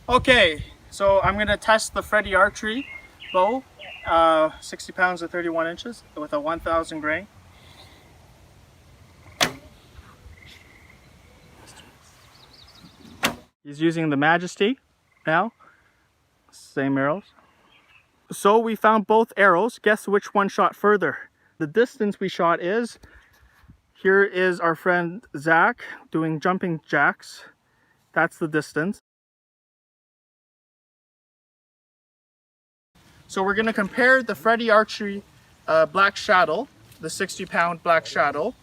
Okay, so I'm gonna test the Freddie Archery bow, 60 pounds at 31 inches with a 1000 grain. He's using the Majesty now, same arrows. So we found both arrows. Guess which one shot further? The distance we shot is, here is our friend Zach doing jumping jacks. That's the distance. So we're going to compare the Freddie Archery Black Shadow, the 60 pound Black Shadow,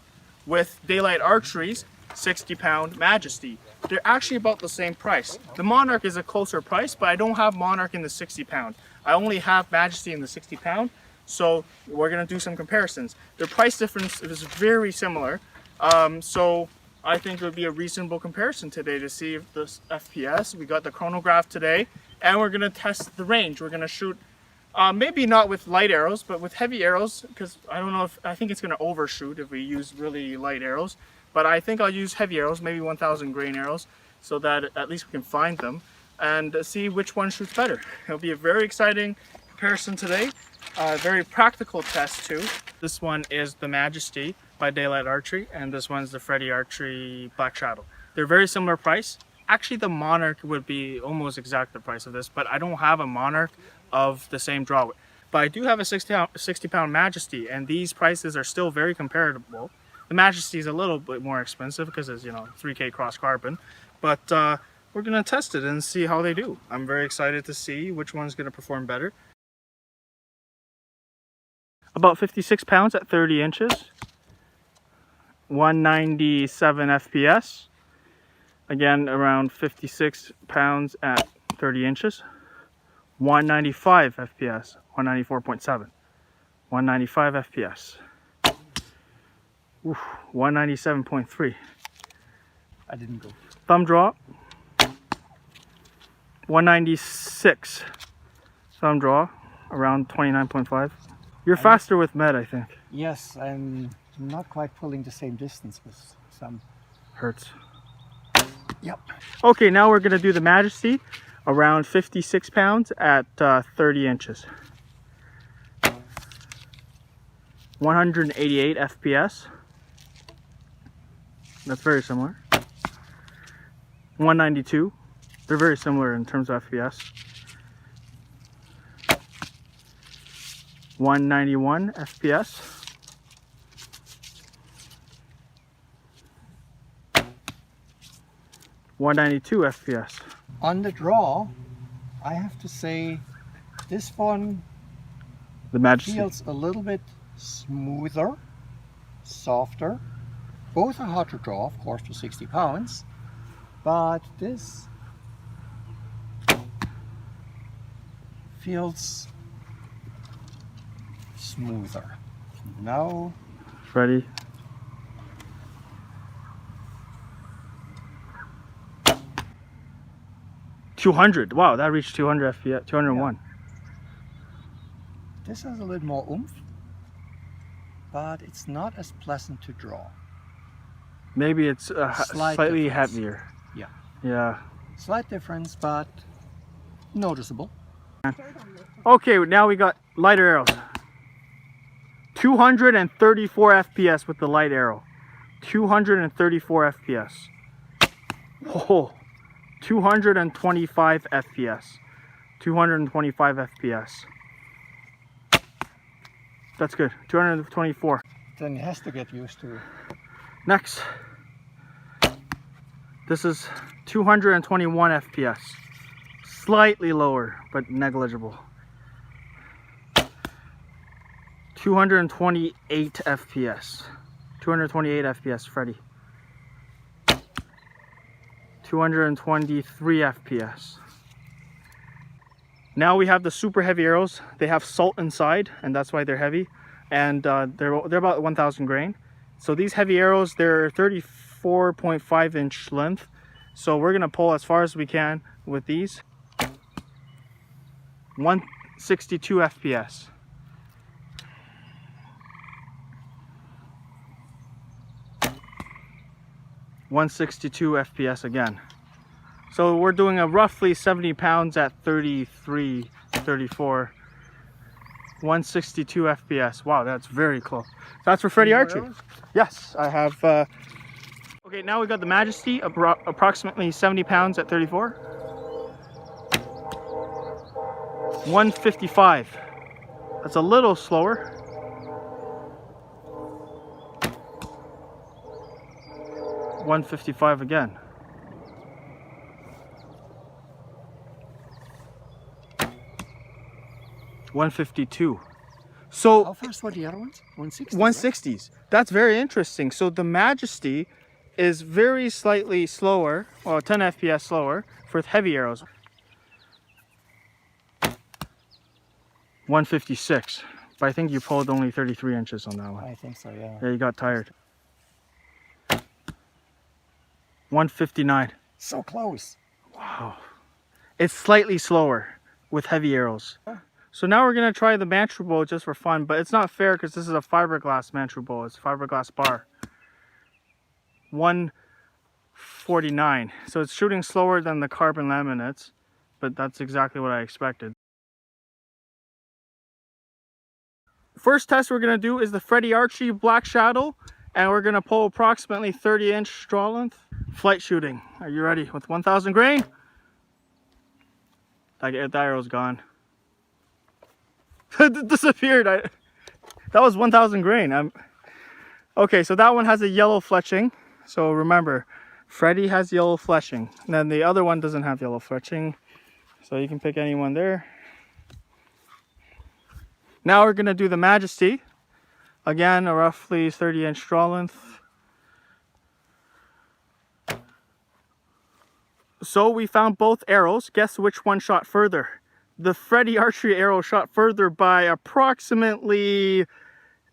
with Daylite Archery's 60 pound Majesty. They're actually about the same price. The Monarch is a closer price, but I don't have Monarch in the 60 pound. I only have Majesty in the 60 pound. So we're going to do some comparisons. The price difference is very similar. So I think it would be a reasonable comparison today to see if the FPS. We got the chronograph today, and we're going to test the range. We're going to shoot maybe not with light arrows, but with heavy arrows, because I think it's going to overshoot if we use really light arrows. But I think I'll use heavy arrows, maybe 1000 grain arrows, so that at least we can find them and see which one shoots better. It'll be a very exciting comparison today. Very practical test too. This one is the Majesty by Daylite Archery, and this one's the Freddie Archery Black Shadow. They're very similar price. Actually, the Monarch would be almost exact the price of this, but I don't have a Monarch of the same draw. But I do have a 60 pound Majesty, and these prices are still very comparable. The Majesty is a little bit more expensive because it's, 3K cross carbon, but we're gonna test it and see how they do. I'm very excited to see which one's gonna perform better. About 56 pounds at 30 inches, 197 FPS. Again, around 56 pounds at 30 inches, 195 FPS, 194.7, 195 FPS. Oof, 197.3. I didn't go. Thumb draw, 196. Thumb draw, around 29.5. You're faster with med, I think. Yes, I'm not quite pulling the same distance with some. Hurts. Yep. Okay, now we're gonna do the Majesty, around 56 pounds at 30 inches. 188 FPS. That's very similar. 192. They're very similar in terms of FPS. 191 FPS. 192 FPS. On the draw, I have to say this one The Majesty feels a little bit smoother, softer. Both are hard to draw, of course, for 60 pounds, but this feels smoother. Now, Freddie. $200. Wow, that reached 200 FPS. 201. yeah, this has a little more oomph, but it's not as pleasant to draw. Maybe it's slightly difference. heavier. Yeah. Yeah. Slight difference, but noticeable. Okay, now we got lighter arrows. 234 FPS with the light arrow. 234 FPS. Oh, 225 FPS. 225 FPS. That's good. 224. Then it has to get used to. Next. This is 221 FPS. Slightly lower, but negligible. 228 FPS. 228 FPS, Freddie. 223 FPS. Now we have the super heavy arrows. They have salt inside, and that's why they're heavy. And they're about 1000 grain. So these heavy arrows, they're 34.5 inch length. So we're gonna pull as far as we can with these. 162 FPS. 162 FPS again. So we're doing a roughly 70 pounds at 33, 34. 162 FPS. Wow, that's very close. That's for Freddie Archery. Yes, I have. Okay, now we got the Majesty, approximately 70 pounds at 34. 155. That's a little slower. 155 again. 152. So how fast were the other ones? 160. 160s. That's very interesting. So the Majesty is very slightly slower, or 10 FPS slower for heavy arrows. 156. But I think you pulled only 33 inches on that one. I think so, yeah. Yeah, you got tired. 159. So close. Wow. It's slightly slower with heavy arrows. So now we're going to try the mantra bow just for fun, but it's not fair because this is a fiberglass mantra bow. It's a fiberglass bar. 149. So it's shooting slower than the carbon laminates, but that's exactly what I expected. First test we're going to do is the Freddie Archery Black Shadow, and we're going to pull approximately 30-inch draw length. Flight shooting. Are you ready with 1,000 grain? That arrow's gone. It disappeared. That was 1,000 grain. Okay, so that one has a yellow fletching. So remember, Freddie has yellow fletching. And then the other one doesn't have yellow fletching. So you can pick any one there. Now we're going to do the Majesty. Again, a roughly 30-inch draw length. So we found both arrows. Guess which one shot further? The Freddie Archery arrow shot further by approximately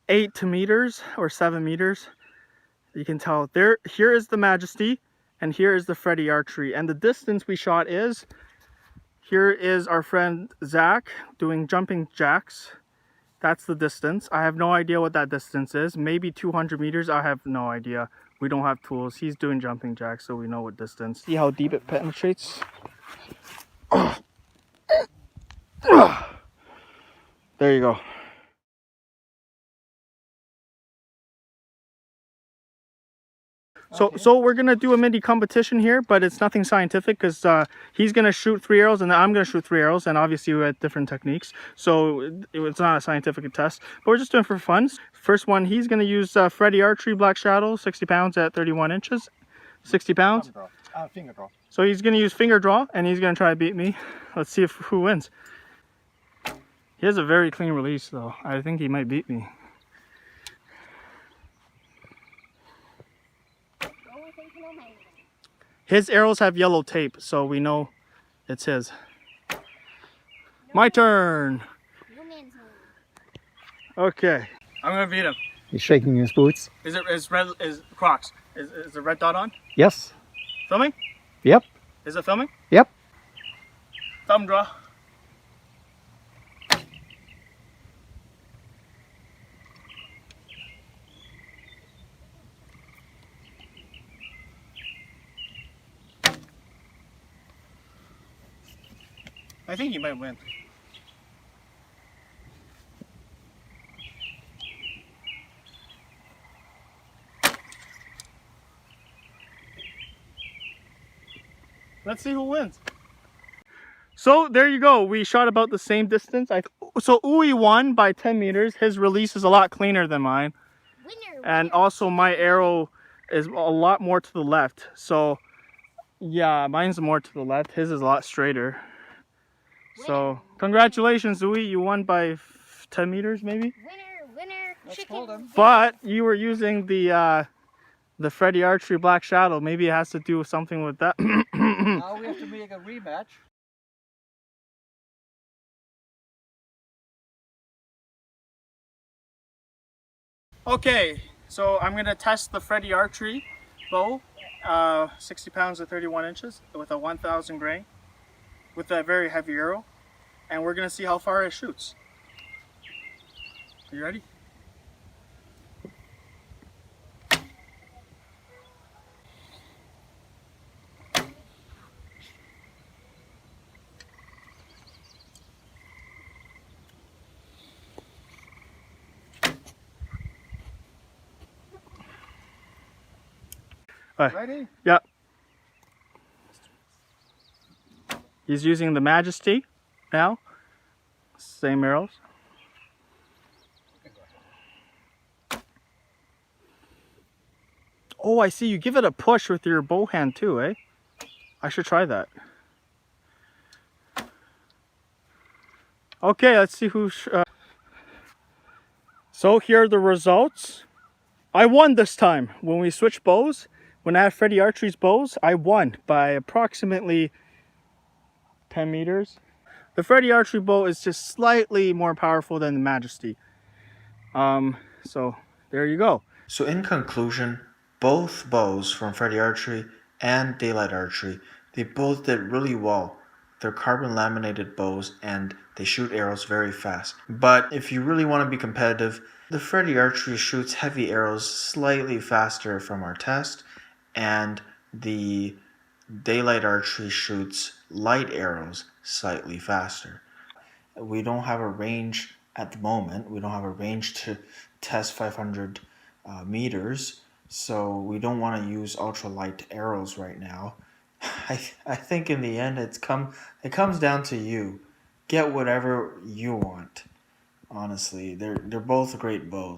8 meters or 7 meters. You can tell there. Here is the Majesty, and here is the Freddie Archery. And the distance we shot is, here is our friend Zach doing jumping jacks. That's the distance. I have no idea what that distance is. Maybe 200 meters. I have no idea. We don't have tools. He's doing jumping jacks, so we know what distance. See how deep it penetrates? There you go. So we're gonna do a mini competition here, but it's nothing scientific because he's gonna shoot 3 arrows and I'm gonna shoot 3 arrows, and obviously we had different techniques, so it's not a scientific test. But we're just doing it for fun. First one, he's gonna use Freddie Archery Black Shadow, 60 pounds at 31 inches. 60 pounds. Finger draw. So he's gonna use finger draw, and he's gonna try to beat me. Let's see who wins. He has a very clean release, though. I think he might beat me. His arrows have yellow tape, so we know it's his. My turn. Okay, I'm gonna beat him. He's shaking his boots. Is Crocs? Is the red dot on? Yes. Filming? Yep. Is it filming? Yep. Thumb draw. I think you might win. Let's see who wins. So there you go. We shot about the same distance. So Uwe won by 10 meters. His release is a lot cleaner than mine. And also my arrow is a lot more to the left. So yeah, mine's more to the left. His is a lot straighter. So congratulations, Uwe. You won by 10 meters maybe? Winner, chicken. But you were using the Freddie Archery Black Shadow. Maybe it has to do with something with that. Now we have to make a rematch. Okay, so I'm gonna test the Freddie Archery bow, 60 pounds at 31 inches with a 1,000 grain, with a very heavy arrow, and we're gonna see how far it shoots. Are you ready? Ready? Yeah. He's using the Majesty now. Same arrows. Oh, I see. You give it a push with your bow hand too, eh? I should try that. Okay, let's see who... So here are the results. I won this time. When we switched bows, when I had Freddie Archery's bows, I won by approximately 10 meters. The Freddie Archery bow is just slightly more powerful than the Majesty. So there you go. So in conclusion, both bows from Freddie Archery and Daylite Archery, they both did really well. They're carbon laminated bows and they shoot arrows very fast. But if you really want to be competitive, the Freddie Archery shoots heavy arrows slightly faster from our test, and the Daylite Archery shoots light arrows slightly faster. We don't have a range at the moment. We don't have a range to test 500 meters, so we don't want to use ultralight arrows right now. I think in the end it comes down to you. Get whatever you want. Honestly, they're both great bows.